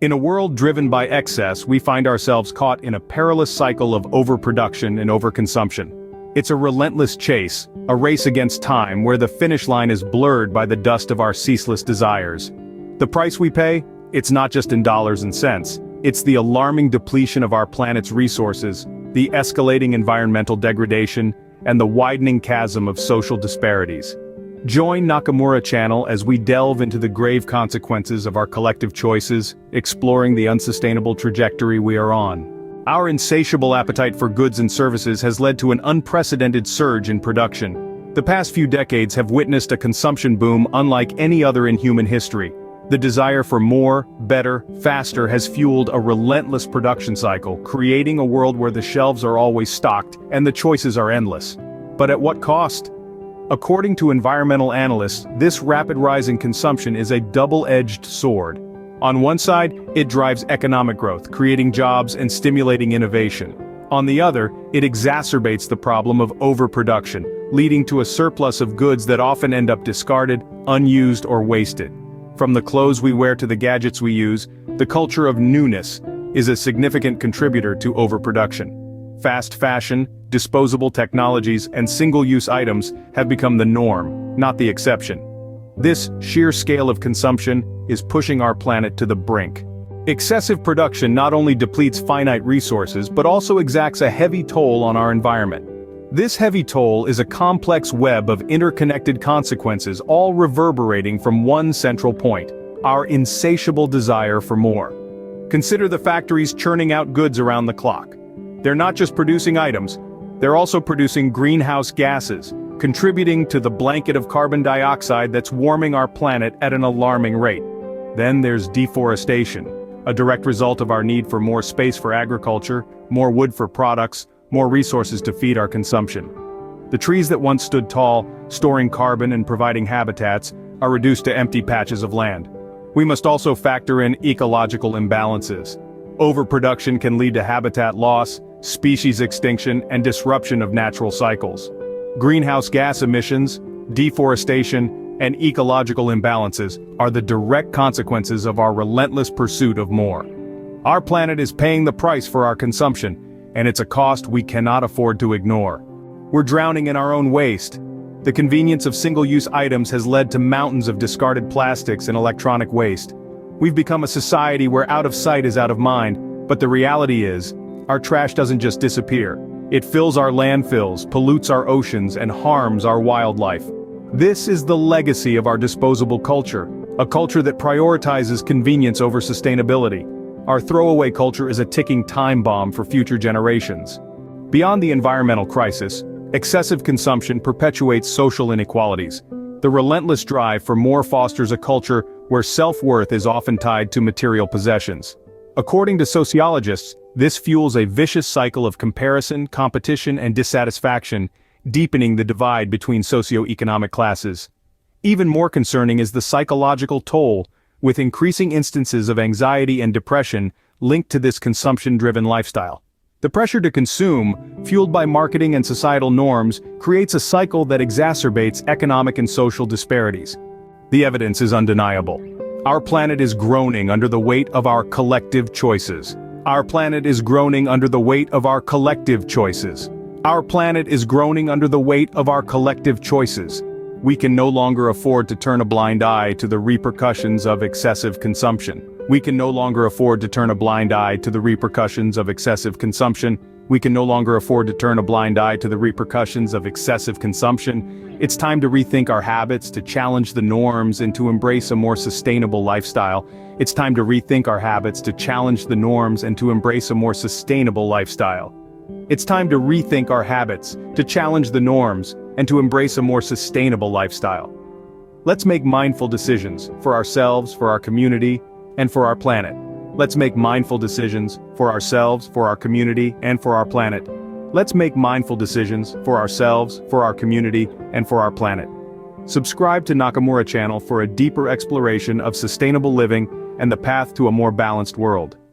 In a world driven by excess, we find ourselves caught in a perilous cycle of overproduction and overconsumption. It's a relentless chase, a race against time where the finish line is blurred by the dust of our ceaseless desires. The price we pay? It's not just in dollars and cents. It's the alarming depletion of our planet's resources, the escalating environmental degradation, and the widening chasm of social disparities. Join Nakamura Channel as we delve into the grave consequences of our collective choices, exploring the unsustainable trajectory we are on. Our insatiable appetite for goods and services has led to an unprecedented surge in production. The past few decades have witnessed a consumption boom unlike any other in human history. The desire for more, better, faster has fueled a relentless production cycle, creating a world where the shelves are always stocked and the choices are endless. But at what cost? According to environmental analysts, this rapid rise in consumption is a double-edged sword. On one side, it drives economic growth, creating jobs and stimulating innovation. On the other, it exacerbates the problem of overproduction, leading to a surplus of goods that often end up discarded, unused, or wasted. From the clothes we wear to the gadgets we use, the culture of newness is a significant contributor to overproduction. Fast fashion, disposable technologies, and single-use items have become the norm, not the exception. This sheer scale of consumption is pushing our planet to the brink. Excessive production not only depletes finite resources but also exacts a heavy toll on our environment. This heavy toll is a complex web of interconnected consequences, all reverberating from one central point: our insatiable desire for more. Consider the factories churning out goods around the clock. They're not just producing items, they're also producing greenhouse gases, contributing to the blanket of carbon dioxide that's warming our planet at an alarming rate. Then there's deforestation, a direct result of our need for more space for agriculture, more wood for products, more resources to feed our consumption. The trees that once stood tall, storing carbon and providing habitats, are reduced to empty patches of land. We must also factor in ecological imbalances. Overproduction can lead to habitat loss, species extinction, and disruption of natural cycles. Greenhouse gas emissions, deforestation, and ecological imbalances are the direct consequences of our relentless pursuit of more. Our planet is paying the price for our consumption, and it's a cost we cannot afford to ignore. We're drowning in our own waste. The convenience of single-use items has led to mountains of discarded plastics and electronic waste. We've become a society where out of sight is out of mind, but the reality is, our trash doesn't just disappear. It fills our landfills, pollutes our oceans, and harms our wildlife. This is the legacy of our disposable culture, a culture that prioritizes convenience over sustainability. Our throwaway culture is a ticking time bomb for future generations. Beyond the environmental crisis, excessive consumption perpetuates social inequalities. The relentless drive for more fosters a culture where self-worth is often tied to material possessions. According to sociologists, this fuels a vicious cycle of comparison, competition, and dissatisfaction, deepening the divide between socioeconomic classes. Even more concerning is the psychological toll, with increasing instances of anxiety and depression linked to this consumption-driven lifestyle. The pressure to consume, fueled by marketing and societal norms, creates a cycle that exacerbates economic and social disparities. The evidence is undeniable. Our planet is groaning under the weight of our collective choices. Our planet is groaning under the weight of our collective choices. Our planet is groaning under the weight of our collective choices. We can no longer afford to turn a blind eye to the repercussions of excessive consumption. We can no longer afford to turn a blind eye to the repercussions of excessive consumption. We can no longer afford to turn a blind eye to the repercussions of excessive consumption. It's time to rethink our habits, to challenge the norms, and to embrace a more sustainable lifestyle. It's time to rethink our habits, to challenge the norms, and to embrace a more sustainable lifestyle. It's time to rethink our habits, to challenge the norms, and to embrace a more sustainable lifestyle. Let's make mindful decisions for ourselves, for our community, and for our planet. Let's make mindful decisions for ourselves, for our community, and for our planet. Let's make mindful decisions for ourselves, for our community, and for our planet. Subscribe to Nakamura Channel for a deeper exploration of sustainable living and the path to a more balanced world.